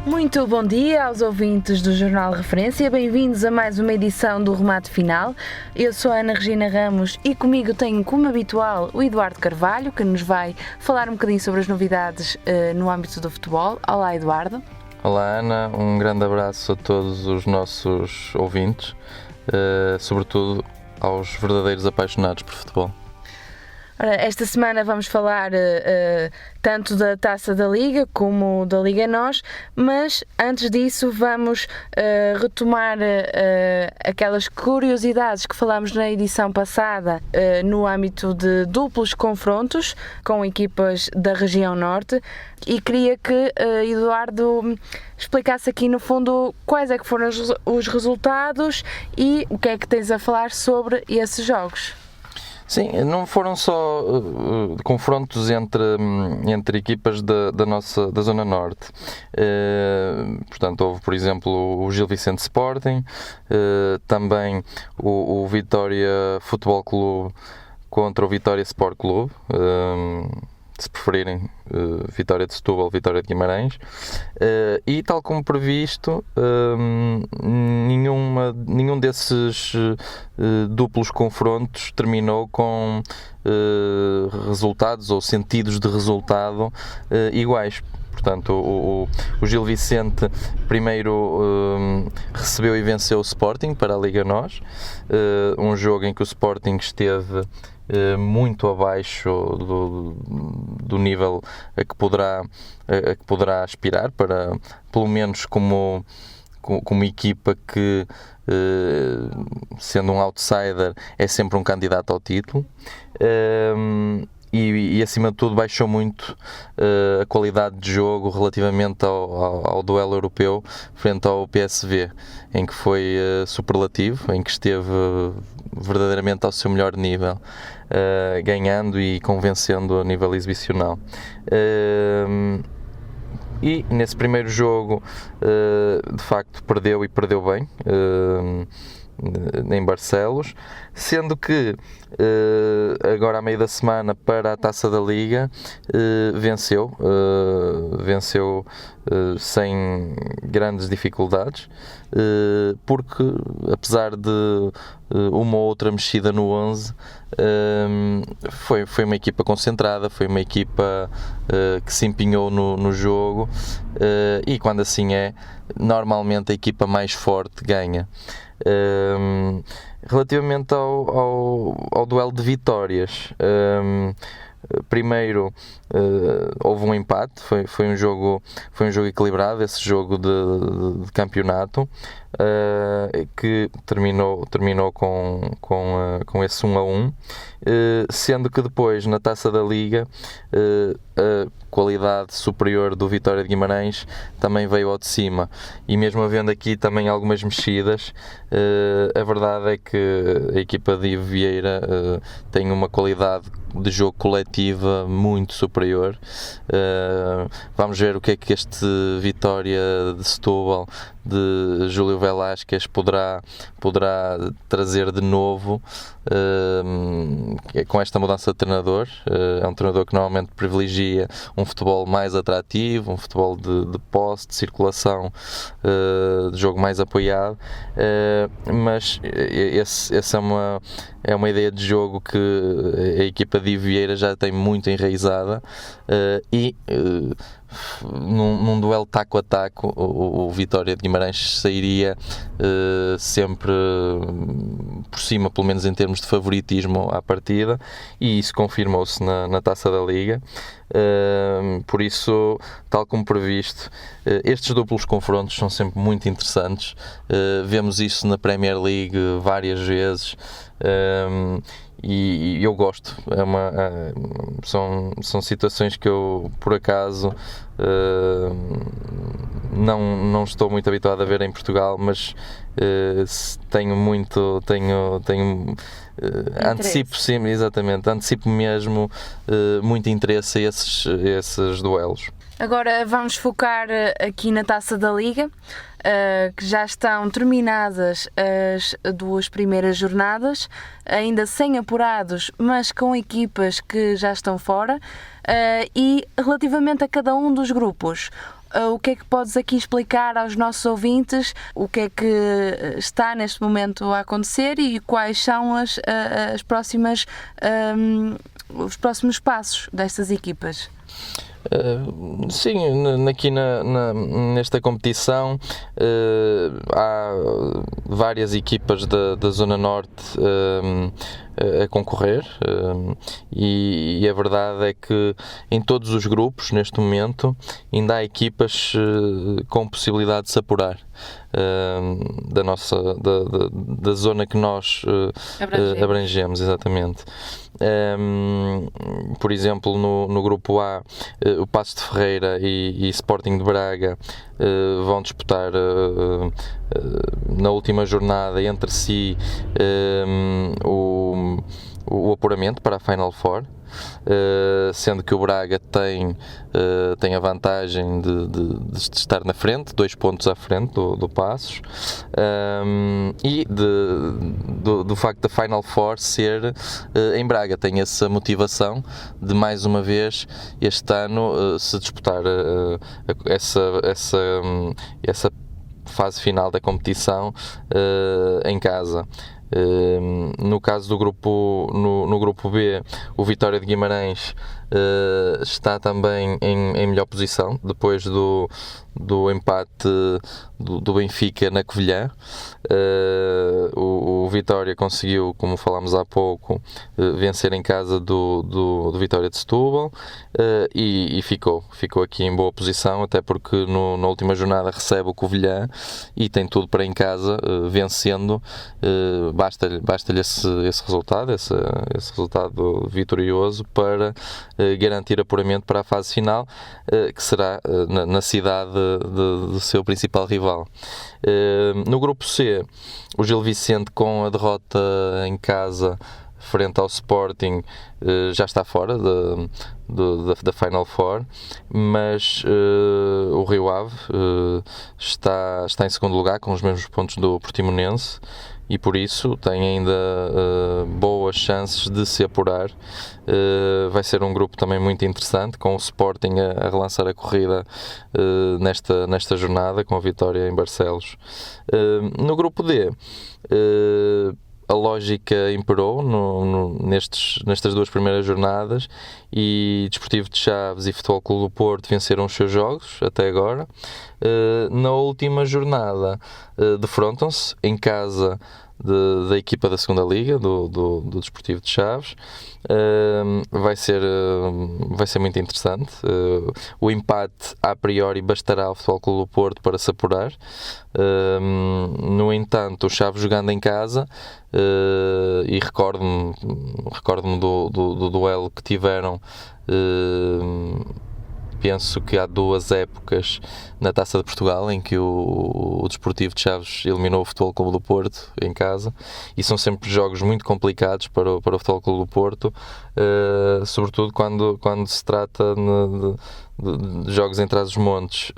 Muito bom dia aos ouvintes do Jornal Referência, bem-vindos a mais uma edição do Remate Final. Eu sou a Ana Regina Ramos e comigo tenho, como habitual, o Eduardo Carvalho, que nos vai falar um bocadinho sobre as novidades no âmbito do futebol. Olá, Eduardo. Olá, Ana, um grande abraço a todos os nossos ouvintes, sobretudo aos verdadeiros apaixonados por futebol. Ora, esta semana vamos falar tanto da Taça da Liga como da Liga NOS, mas antes disso vamos retomar aquelas curiosidades que falámos na edição passada no âmbito de duplos confrontos com equipas da região norte, e queria que Eduardo explicasse aqui no fundo quais é que foram os resultados e o que é que tens a falar sobre esses jogos. Sim, não foram só confrontos entre equipas da Zona Norte. Portanto, houve, por exemplo, o Gil Vicente Sporting, também o Vitória Futebol Clube contra o Vitória Sport Clube, se preferirem, Vitória de Setúbal, Vitória de Guimarães, e tal como previsto, nenhum desses duplos confrontos terminou com resultados ou sentidos de resultado iguais. Portanto, o Gil Vicente primeiro recebeu e venceu o Sporting para a Liga NOS, um jogo em que o Sporting esteve muito abaixo do nível a que poderá aspirar, para, pelo menos como equipa que, sendo um outsider, é sempre um candidato ao título. E acima de tudo baixou muito a qualidade de jogo relativamente ao duelo europeu frente ao PSV, em que foi superlativo, em que esteve verdadeiramente ao seu melhor nível, ganhando e convencendo a nível exibicional. E nesse primeiro jogo, de facto, perdeu e perdeu bem, em Barcelos, sendo que agora, à meio da semana, para a Taça da Liga, venceu sem grandes dificuldades, porque apesar de uma ou outra mexida no 11, foi uma equipa concentrada, foi uma equipa que se empenhou no jogo, e quando assim é, normalmente a equipa mais forte ganha. Relativamente ao duelo de vitórias, primeiro houve um empate, foi um jogo equilibrado, esse jogo de campeonato, que terminou com esse 1-1, sendo que depois, na Taça da Liga, a qualidade superior do Vitória de Guimarães também veio ao de cima, e mesmo havendo aqui também algumas mexidas, a verdade é que a equipa de Ivo Vieira tem uma qualidade de jogo coletiva muito superior. Vamos ver o que é que este Vitória de Setúbal de Júlio Velásquez poderá trazer de novo com esta mudança de treinador. É um treinador que normalmente privilegia um futebol mais atrativo, um futebol de posse, de circulação, de jogo mais apoiado, mas essa é uma ideia de jogo que a equipa de Ivo Vieira já tem muito enraizada, e num duelo taco a taco o Vitória de Guimarães sairia sempre por cima, pelo menos em termos de favoritismo à partida, e isso confirmou-se na Taça da Liga. Por isso, tal como previsto, estes duplos confrontos são sempre muito interessantes. Vemos isso na Premier League várias vezes, e eu gosto. São situações que eu, por acaso, não estou muito habituado a ver em Portugal, mas antecipo mesmo muito interesse a esses duelos. Agora vamos focar aqui na Taça da Liga, que já estão terminadas as duas primeiras jornadas, ainda sem apurados, mas com equipas que já estão fora. E relativamente a cada um dos grupos, o que é que podes aqui explicar aos nossos ouvintes, o que é que está neste momento a acontecer e quais são as próximas, os próximos passos destas equipas? Sim, aqui nesta competição há várias equipas da Zona Norte a concorrer, e a verdade é que em todos os grupos neste momento ainda há equipas com possibilidade de se apurar da zona que nós abrangemos, exatamente. Por exemplo, no grupo A, o Paços de Ferreira e Sporting de Braga vão disputar na última jornada entre si o apuramento para a Final Four, sendo que o Braga tem a vantagem de estar na frente, 2 pontos à frente do Paços, e do facto da Final Four ser em Braga. Tem essa motivação de mais uma vez este ano se disputar essa fase final da competição em casa. No caso do grupo, no grupo B, o Vitória de Guimarães está também em melhor posição depois do empate do Benfica na Covilhã. O Vitória conseguiu, como falámos há pouco, vencer em casa do Vitória de Setúbal, e ficou aqui em boa posição, até porque na última jornada recebe o Covilhã e tem tudo para em casa, vencendo. Basta-lhe esse resultado, esse resultado vitorioso para garantir apuramento para a fase final, que será na cidade do seu principal rival. No grupo C, o Gil Vicente, com a derrota em casa frente ao Sporting, já está fora da Final Four, mas o Rio Ave está em segundo lugar com os mesmos pontos do Portimonense, e por isso tem ainda boas chances de se apurar. Vai ser um grupo também muito interessante, com o Sporting a relançar a corrida nesta jornada, com a vitória em Barcelos. No grupo D, a lógica imperou nestas 2 primeiras jornadas, e Desportivo de Chaves e Futebol Clube do Porto venceram os seus jogos até agora. Na última jornada defrontam-se em casa da equipa da segunda Liga, do Desportivo de Chaves. Vai ser muito interessante. O empate a priori bastará ao Futebol Clube do Porto para se apurar. No entanto, o Chaves jogando em casa, e recordo-me do duelo que tiveram, penso que há 2 épocas na Taça de Portugal em que o Desportivo de Chaves eliminou o Futebol Clube do Porto em casa, e são sempre jogos muito complicados para o Futebol Clube do Porto, sobretudo quando se trata de jogos em Trás-os-Montes.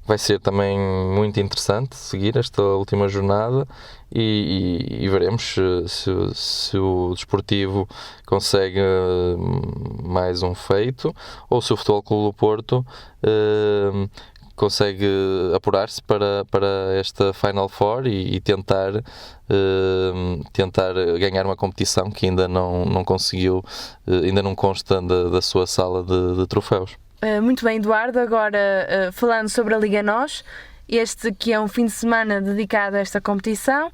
Vai ser também muito interessante seguir esta última jornada, e veremos se o Desportivo consegue mais um feito, ou se o Futebol Clube do Porto consegue apurar-se para esta Final Four e tentar ganhar uma competição que ainda não conseguiu, ainda não consta da sua sala de troféus. Muito bem, Eduardo. Agora, falando sobre a Liga NOS, este que é um fim de semana dedicado a esta competição,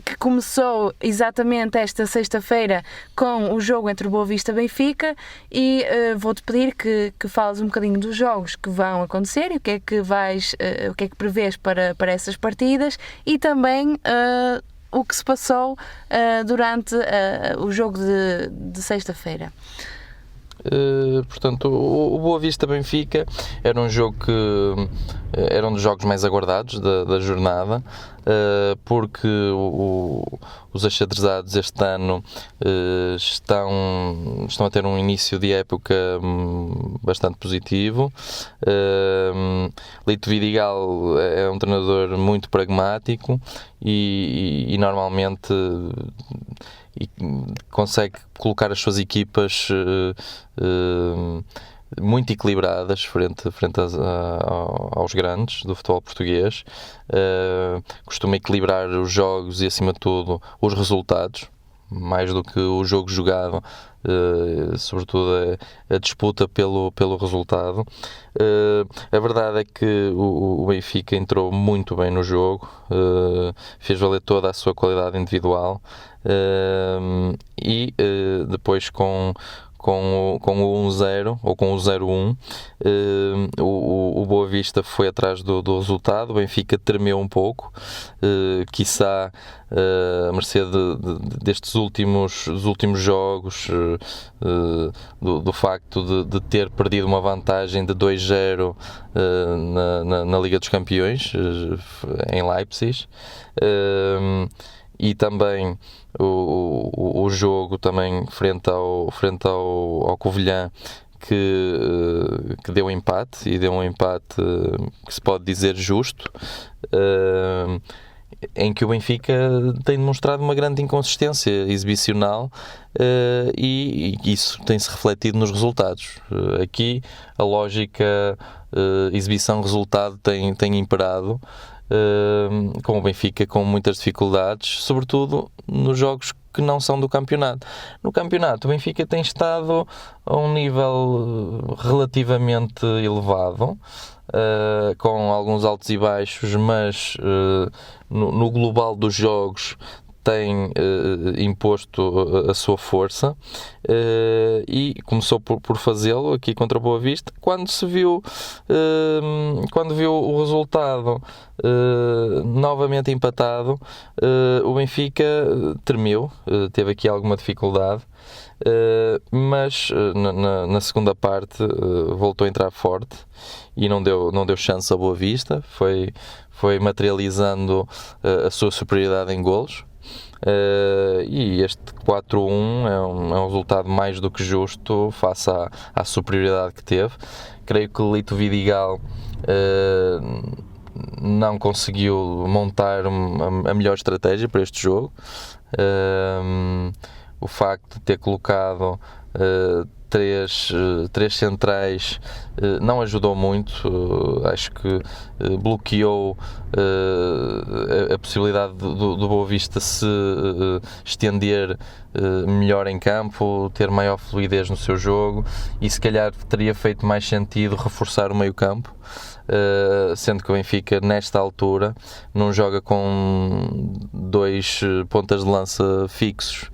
que começou exatamente esta sexta-feira com o jogo entre o Boa Vista e Benfica, e vou-te pedir que fales um bocadinho dos jogos que vão acontecer e o que é que prevês para essas partidas, e também o que se passou durante o jogo de sexta-feira. Portanto, o Boa Vista Benfica era um jogo que era um dos jogos mais aguardados da jornada, porque os achadrezados este ano estão a ter um início de época bastante positivo. Lito Vidigal é um treinador muito pragmático e normalmente consegue colocar as suas equipas muito equilibradas frente aos grandes do futebol português. Costuma equilibrar os jogos e, acima de tudo, os resultados, mais do que o jogo jogado, sobretudo a disputa pelo resultado. A verdade é que o Benfica entrou muito bem no jogo, fez valer toda a sua qualidade individual, e depois com o 1-0 ou com o 0-1, o Boa Vista foi atrás do resultado. O Benfica tremeu um pouco, quiçá a mercê destes dos últimos jogos, do facto de ter perdido uma vantagem de 2-0 na Liga dos Campeões, em Leipzig. E também o jogo também frente ao Covilhã, que deu empate, e deu um empate que se pode dizer justo, em que o Benfica tem demonstrado uma grande inconsistência exibicional, e isso tem-se refletido nos resultados. Aqui a lógica exibição-resultado tem imperado, com o Benfica com muitas dificuldades, sobretudo nos jogos que não são do campeonato. No campeonato, o Benfica tem estado a um nível relativamente elevado, com alguns altos e baixos, mas no global dos jogos tem imposto a sua força, e começou por fazê-lo aqui contra o Boa Vista, quando viu o resultado novamente empatado. O Benfica tremeu, teve aqui alguma dificuldade, mas na segunda parte voltou a entrar forte e não deu chance a Boa Vista, foi materializando a sua superioridade em golos. E este 4-1 é um resultado mais do que justo face à superioridade que teve. Creio que o Lito Vidigal não conseguiu montar a melhor estratégia para este jogo. O facto de ter colocado três centrais não ajudou muito. Acho que bloqueou a possibilidade do Boa Vista se estender melhor em campo, ter maior fluidez no seu jogo, e se calhar teria feito mais sentido reforçar o meio campo, sendo que o Benfica nesta altura não joga com 2 pontas de lança fixos.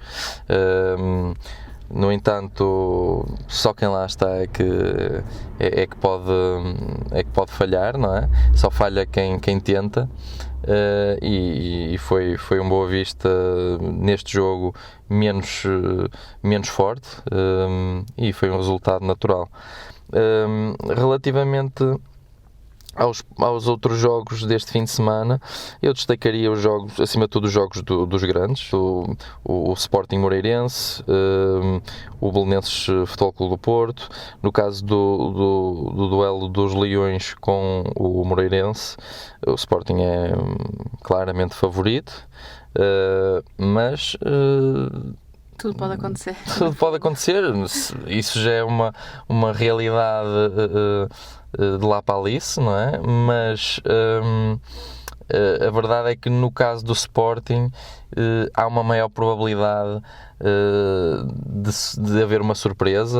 No entanto, só quem lá está é que pode falhar, não é? Só falha quem tenta, e foi um Boa Vista neste jogo menos forte, e foi um resultado natural. Relativamente aos outros jogos deste fim de semana, eu destacaria os jogos, acima de tudo, os jogos dos grandes, o Sporting Moreirense, o Belenenses Futebol Clube do Porto. No caso do duelo dos Leões com o Moreirense, o Sporting é claramente favorito, mas tudo pode acontecer. Tudo pode acontecer. Isso já é uma realidade de lá para Alice, não é? Mas a verdade é que no caso do Sporting há uma maior probabilidade de haver uma surpresa,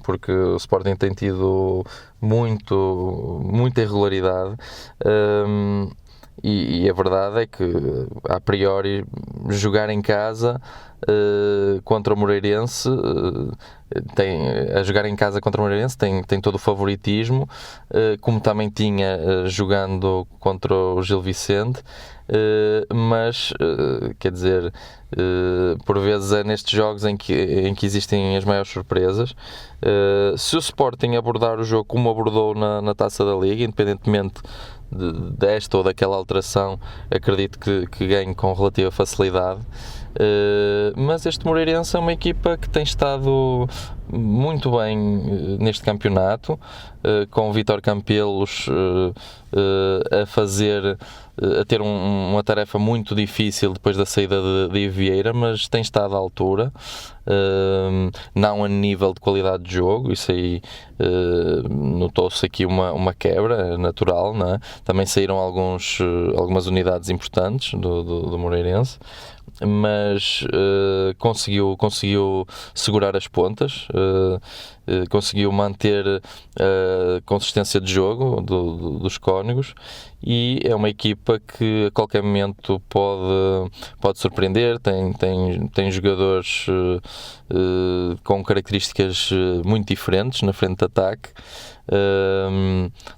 porque o Sporting tem tido muita irregularidade. E a verdade é que, a priori, jogar em casa contra o Moreirense, tem todo o favoritismo, como também tinha jogando contra o Gil Vicente, mas quer dizer, por vezes é nestes jogos em que existem as maiores surpresas. Se o Sporting abordar o jogo como abordou na Taça da Liga, independentemente desta ou daquela alteração, acredito que ganhe com relativa facilidade. Mas este Moreirense é uma equipa que tem estado muito bem neste campeonato, com o Vítor Campelos a ter uma tarefa muito difícil depois da saída de Vieira, mas tem estado à altura, não a nível de qualidade de jogo. Isso aí notou-se aqui uma quebra natural, não é? Também saíram algumas unidades importantes do Moreirense, mas conseguiu segurar as pontas, conseguiu manter a consistência de jogo dos Cónegos, e é uma equipa que a qualquer momento pode surpreender. Tem jogadores com características muito diferentes na frente de ataque,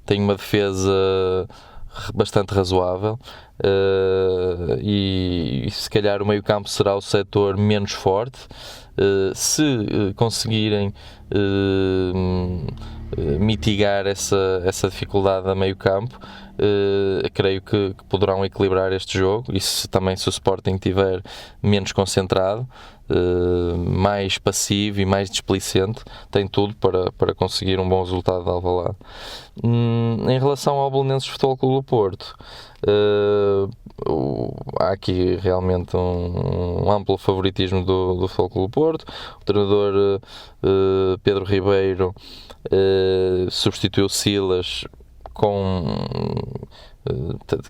tem uma defesa bastante razoável, e se calhar o meio campo será o setor menos forte. Se conseguirem mitigar essa dificuldade a meio campo, creio que poderão equilibrar este jogo. E se o Sporting estiver menos concentrado, mais passivo e mais displicente, tem tudo para conseguir um bom resultado de Alvalade. Em relação ao Belenenses Futebol Clube do Porto, há aqui realmente um amplo favoritismo do Futebol Clube do Porto. O treinador Pedro Ribeiro substituiu Silas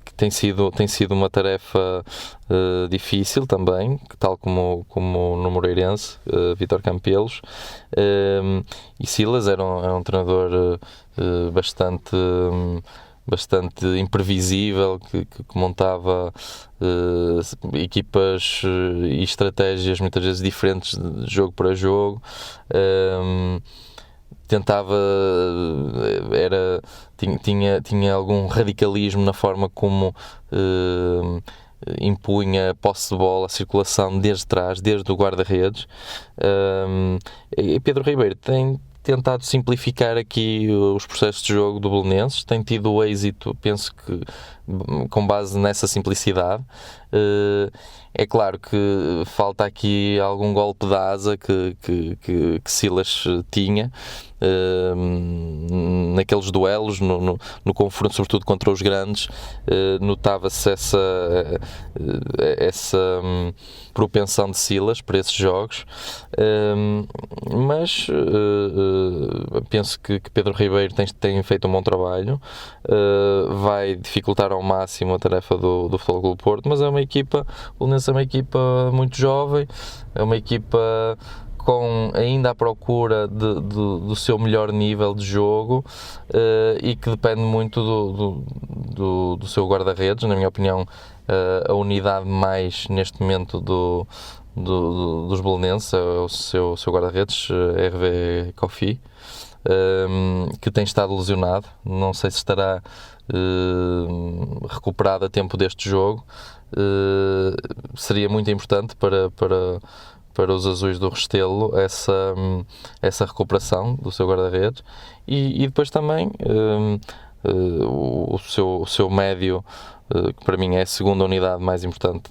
que tem sido uma tarefa difícil também, tal como no Moreirense, Vítor Campelos, e Silas era um treinador bastante imprevisível, que montava equipas e estratégias muitas vezes diferentes de jogo para jogo. Tinha algum radicalismo na forma como impunha a posse de bola, a circulação desde trás, desde o guarda-redes. E Pedro Ribeiro tem tentado simplificar aqui os processos de jogo do Belenenses, tem tido êxito, penso que com base nessa simplicidade. É claro que falta aqui algum golpe de asa que Silas tinha naqueles duelos, no confronto, sobretudo contra os grandes. Notava-se essa propensão de Silas para esses jogos, mas penso que Pedro Ribeiro tem feito um bom trabalho. Vai dificultar ao máximo a tarefa do Futebol Clube do Porto, mas é uma equipa muito jovem, é uma equipa ainda à procura do seu melhor nível de jogo, e que depende muito do seu guarda-redes. Na minha opinião, a unidade mais neste momento dos belenenses é o seu guarda-redes, Hervé Kofi, que tem estado lesionado. Não sei se estará recuperado a tempo deste jogo. Seria muito importante para os azuis do Restelo essa recuperação do seu guarda-redes, e depois também o seu médio, que para mim é a segunda unidade mais importante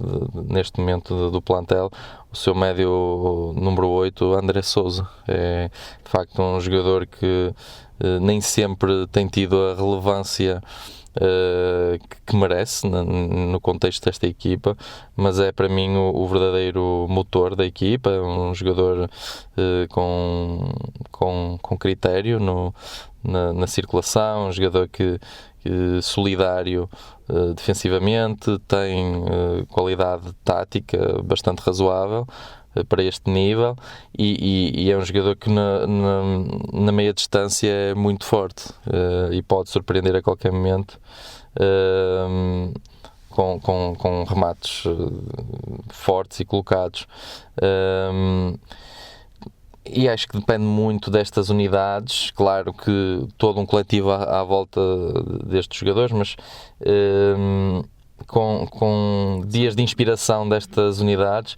neste momento do plantel, o seu médio número 8, André Sousa. É de facto um jogador que nem sempre tem tido a relevância que merece no contexto desta equipa, mas é para mim o verdadeiro motor da equipa. É um jogador com critério na circulação, um jogador que solidário defensivamente, tem qualidade tática bastante razoável para este nível, e é um jogador que na meia distância é muito forte, e pode surpreender a qualquer momento com remates fortes e colocados. E acho que depende muito destas unidades. Claro que todo um coletivo à volta destes jogadores, mas com dias de inspiração destas unidades,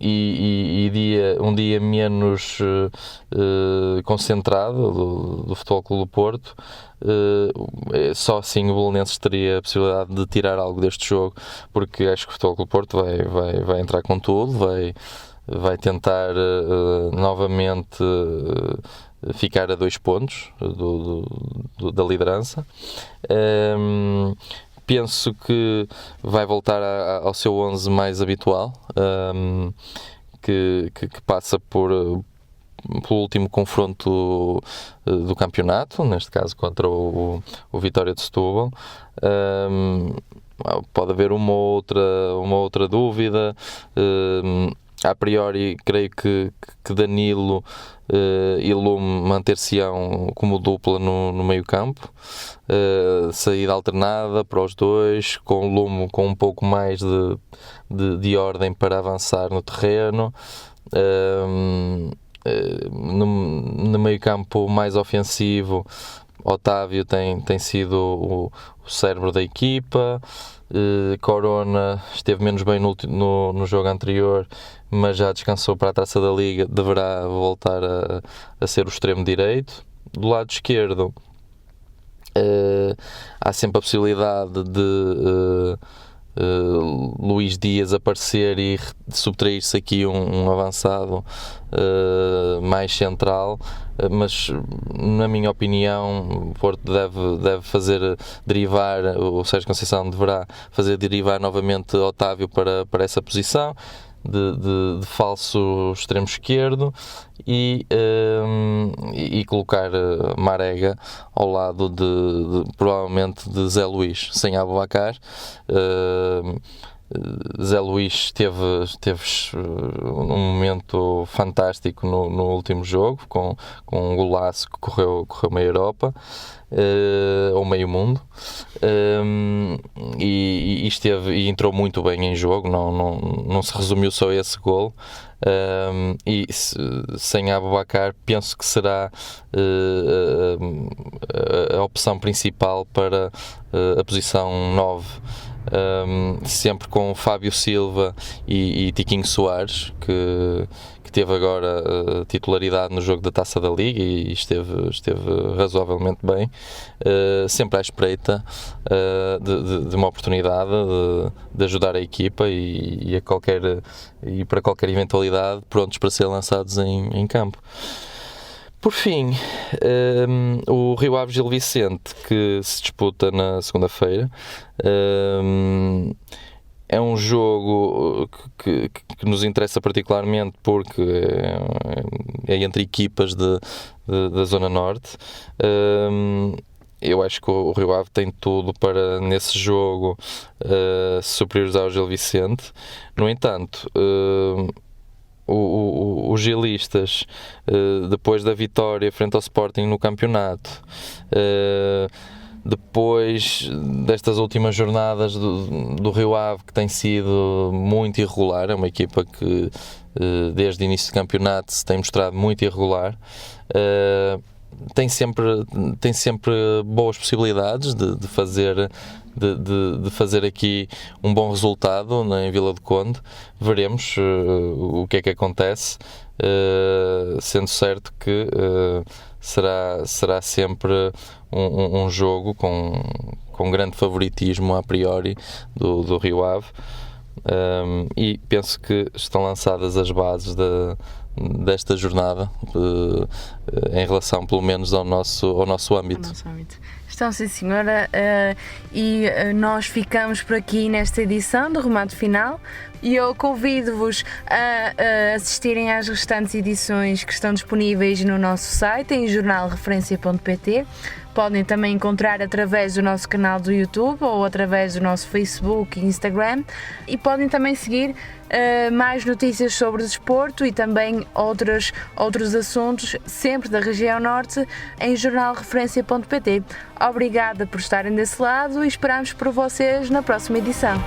e um dia menos concentrado do Futebol Clube do Porto, só assim o Belenenses teria a possibilidade de tirar algo deste jogo, porque acho que o Futebol Clube do Porto vai entrar com tudo, vai tentar novamente ficar a 2 pontos da liderança. Penso que vai voltar ao seu 11 mais habitual, que passa pelo último confronto do campeonato, neste caso contra o Vitória de Setúbal. Pode haver uma outra dúvida. A priori, creio que Danilo e Lume manter-se-ão como dupla no meio campo, saída alternada para os dois, com o Lume com um pouco mais de ordem para avançar no terreno. No meio campo mais ofensivo, Otávio tem sido o cérebro da equipa. Corona esteve menos bem no jogo anterior, mas já descansou para a Taça da Liga, deverá voltar a ser o extremo direito. Do lado esquerdo, há sempre a possibilidade de Luís Dias aparecer e subtrair-se aqui um avançado mais central, mas na minha opinião o Porto deve fazer derivar, o Sérgio Conceição deverá fazer derivar novamente Otávio para essa posição de falso extremo esquerdo e colocar Marega ao lado provavelmente de Zé Luís, sem Aboubakar. Zé Luís teve um momento fantástico no último jogo, com um golaço que correu meia Europa, ou meio mundo, e entrou muito bem em jogo, não se resumiu só a esse golo. E sem Aboubakar penso que será a opção principal para a posição 9, sempre com Fábio Silva e Tiquinho Soares, que teve agora titularidade no jogo da Taça da Liga e esteve razoavelmente bem, sempre à espreita de uma oportunidade de ajudar a equipa e para qualquer eventualidade, prontos para ser lançados em campo. Por fim, o Rio Ave Gil Vicente, que se disputa na segunda-feira, é um jogo que nos interessa particularmente porque é entre equipas da Zona Norte. Eu acho que o Rio Ave tem tudo para, nesse jogo, se superiorizar ao Gil Vicente. No entanto, os gilistas, depois da vitória frente ao Sporting no campeonato, depois destas últimas jornadas do Rio Ave, que tem sido muito irregular, é uma equipa que desde o início do campeonato se tem mostrado muito irregular, tem sempre boas possibilidades de fazer aqui um bom resultado em Vila do Conde. Veremos o que é que acontece, sendo certo que será sempre um jogo com grande favoritismo a priori do Rio Ave, e penso que estão lançadas as bases desta jornada, em relação pelo menos ao nosso âmbito. Então, sim senhora, e nós ficamos por aqui nesta edição do Remate Final, e eu convido-vos a assistirem às restantes edições que estão disponíveis no nosso site, em jornalreferencia.pt. Podem também encontrar através do nosso canal do YouTube ou através do nosso Facebook e Instagram, e podem também seguir mais notícias sobre o desporto e também outros assuntos, sempre da região norte, em jornalreferencia.pt. Obrigada por estarem desse lado e esperamos por vocês na próxima edição.